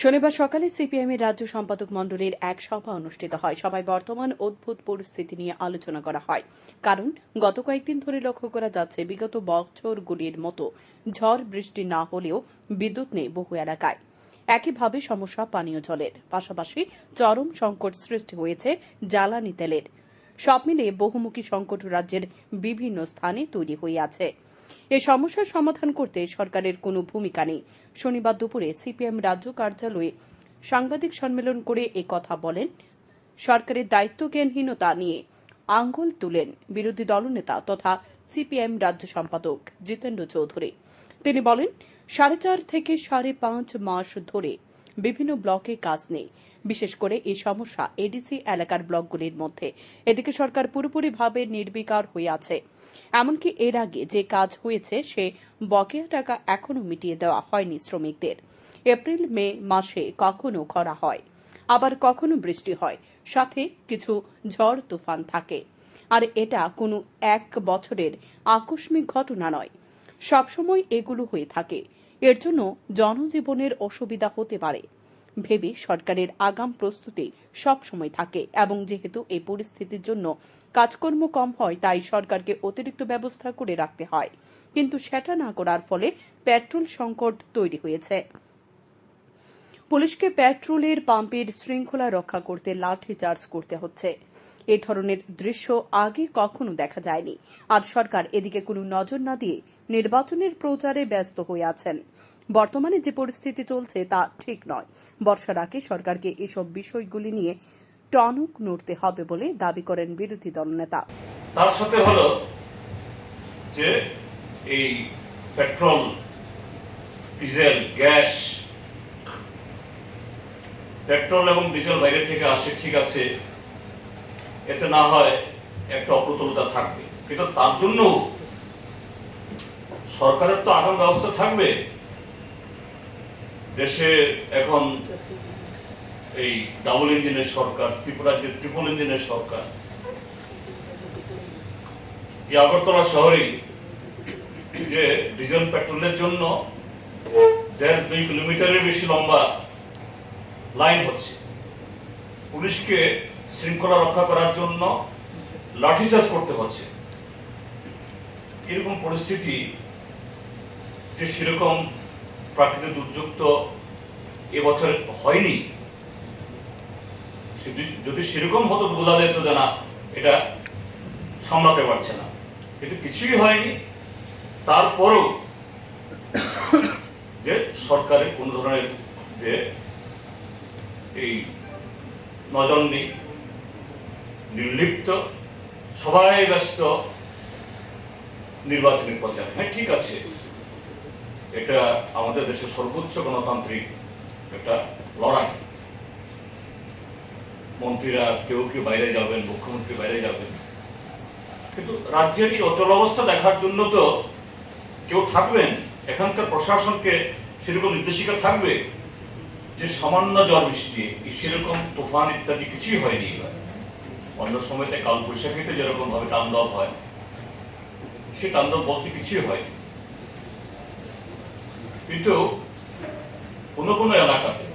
শনিবার সকালে সিপিএমের রাজ্য সম্পাদক মণ্ডলীর এক সভা অনুষ্ঠিত হয়। সভায় বর্তমান অদ্ভুত পরিস্থিতি নিয়ে আলোচনা করা হয়। কারণ গত কয়েকদিন ধরে লক্ষ্য করা যাচ্ছে বিগত বছরগুলির মতো ঝড় বৃষ্টি না হলেও বিদ্যুৎ নেই বহু এলাকায়। একইভাবে সমস্যা পানীয় জলের, পাশাপাশি চরম সংকট সৃষ্টি হয়েছে জ্বালানি তেলের। সব মিলিয়ে বহুমুখী সংকট রাজ্যের বিভিন্ন স্থানে তৈরি হয়ে আছে। এই সমস্যার সমাধান করতে সরকারের কোনো ভূমিকা নেই। শনিবার দুপুরে সিপিএম রাজ্য কার্যালয়ে সাংবাদিক সম্মেলন করে কথা বলেন। সরকারের দায়িত্বজ্ঞানহীনতা নিয়ে আঙুল তুলেন বিরোধী দলনেতা তথা সিপিএম রাজ্য সম্পাদক জিতেন্দ্র চৌধুরী। তিনি বলেন, 4.5 থেকে 5.5 মাস ধরে বিভিন্ন ব্লকে কাজ নেই। বিশেষ করে এই সমস্যা এডিসি এলাকার ব্লকগুলির মধ্যে। এদিকে সরকার পুরোপুরিভাবে নির্বিকার হয়ে আছে। এমনকি এর আগে যে কাজ হয়েছে সে বকেয়া টাকা এখনো মিটিয়ে দেওয়া হয়নি শ্রমিকদের। এপ্রিল মে মাসে কখনো খরা হয়, আবার কখনো বৃষ্টি হয়, সাথে কিছু ঝড় তুফান থাকে। আর এটা কোনো এক বছরের আকস্মিক ঘটনা নয়, সবসময় এগুলো হয়ে থাকে। এর জন্য জনজীবনের অসুবিধা হতে পারে ভেবে সরকারের আগাম প্রস্তুতি সব সময় থাকে, এবং যেহেতু এই পরিস্থিতির জন্য কাজকর্ম কম হয় তাই সরকারকে অতিরিক্ত ব্যবস্থা করে রাখতে হয়। কিন্তু সেটা না করার ফলে পেট্রোল সংকট তৈরি হয়েছে। পুলিশকে পেট্রোলের পাম্পের শৃঙ্খলা রক্ষা করতে লাঠি চার্জ করতে হচ্ছে। এই ধরনের দৃশ্য আগে কখনো দেখা যায়নি। আর সরকার এদিকে কোনো নজর না দিয়ে নির্বাচনের প্রচারে ব্যস্ত হয়ে আছেন। বর্তমানে যে পরিস্থিতি চলছে তা ঠিক নয়। বর্ষার আগে সরকারকে এসব বিষয়গুলি নিয়ে টনক নড়তে হবে বলে দাবি করেন বিরোধী দলনেতা। তার সাথে হলো যে এই পেট্রোল, ডিজেল, গ্যাস, পেট্রোল এবং ডিজেল বাইরে থেকে আসে, ঠিক আছে, এতে না হয় একটা অপ্রতুলতা থাকবে, কিন্তু তার জন্য সরকারের তো আগাম ব্যবস্থা থাকবে। দেশে এখন এই ডাবল ইঞ্জিনের সরকার, ত্রিপুরার যে ট্রিপল ইঞ্জিনের সরকার, এই আগরতলা শহরেই যে ডিজেল পেট্রোলের জন্য 1.5-2 কিলোমিটারের বেশি লম্বা লাইন হচ্ছে। পুলিশকে শৃঙ্খলা রক্ষা করার জন্য লাঠিচার্জ করতে হচ্ছে। এরকম পরিস্থিতি যে সেরকম প্রাকৃতিক দুর্যোগ তো এবছর হয়নি। যদি সেরকম হতো বোঝা যেত যে না, এটা সামলাতে পারছে না, কিন্তু কিছুই হয়নি। তারপরও যে সরকারের কোন ধরনের যে এই নজর নেই, নির্লিপ্ত, সবাই ব্যস্ত নির্বাচনী প্রচার। হ্যাঁ, ঠিক আছে, এটা আমাদের দেশের সর্বোচ্চ গণতান্ত্রিক একটা লড়াই। মন্ত্রীরা কেউ কেউ বাইরে যাবেন, মুখ্যমন্ত্রী বাইরে যাবেন, কিন্তু রাজ্যের এই অচল অবস্থা দেখার জন্য তো কেউ থাকবেন। এখানকার প্রশাসনকে সেরকম নির্দেশিকা থাকবে যে সামান্য ঝড় বৃষ্টি, সেরকম তুফান ইত্যাদি কিছুই হয়নি। এবার অন্য সময়তে কাল বৈশাখীতে যেরকম ভাবে তাণ্ডব হয়, সে তাণ্ডব বলতে কিছুই হয়নি। কিন্তু কোনো কোনো এলাকাতে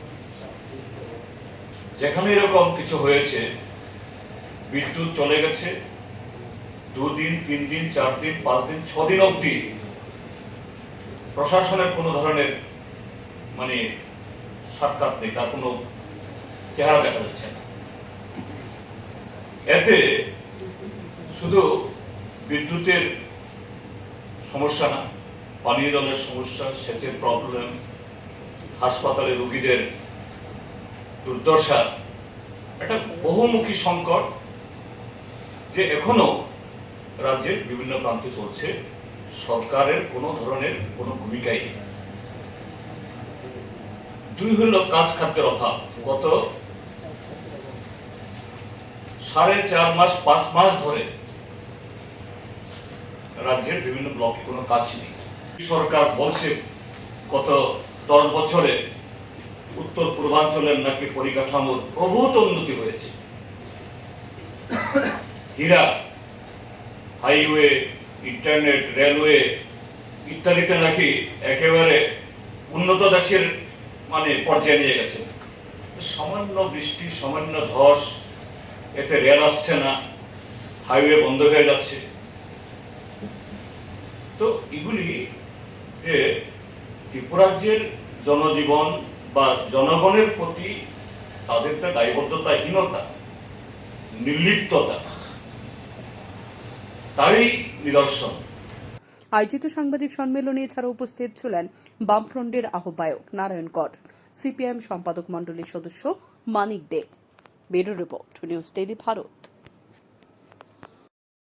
যেখানে এরকম কিছু হয়েছে, বিদ্যুৎ চলে গেছে 2 দিন, 3 দিন, 4 দিন, 5 দিন, 6 দিন অবধি প্রশাসনের কোনো ধরনের সাক্ষাৎ নেই, তার কোনো চেহারা দেখা যাচ্ছে না। এতে শুধু বিদ্যুতের সমস্যা না, পানীয় জলের সমস্যা, সেচের প্রবলেম, হাসপাতালে রোগীদের দুর্দশা, একটা বহুমুখী সংকট যে এখনো রাজ্যের বিভিন্ন প্রান্তে চলছে। সরকারের কোনো ধরনের কোনো ভূমিকাই নেই। 2 হলো কাজ খাদ্যের অভাব। গত 4.5 মাস 5 মাস ধরে রাজ্যের বিভিন্ন ব্লকে কোনো কাজ নেই। সরকার বলছে গত 10 বছরে উত্তর পূর্বাঞ্চলের নাকি পরিকাঠামোর প্রভূত উন্নতি হয়েছে। হীরা, হাইওয়ে, ইন্টারনেট, রেলওয়ে ইত্যাদিতে নাকি একেবারে উন্নত দেশের পর্যায়ে নিয়ে গেছে। সামান্য বৃষ্টি, সামান্য ধস, এতে রেল আসছে না, হাইওয়ে বন্ধ হয়ে যাচ্ছে। তো এগুলি যে ত্রিপুরাজ্যের জনজীবন বা জনগণের প্রতি তাদের যে দায়বদ্ধতাহীনতা, নির্লিপ্ততা, তারই নিদর্শন। আয়োজিত সাংবাদিক সম্মেলনে এছাড়া উপস্থিত ছিলেন বামফ্রন্টের আহ্বায়ক নারায়ণ কর, সিপিআইএম সম্পাদক মণ্ডলীর সদস্য Manik Dey. Bureau report, news daily Bharat.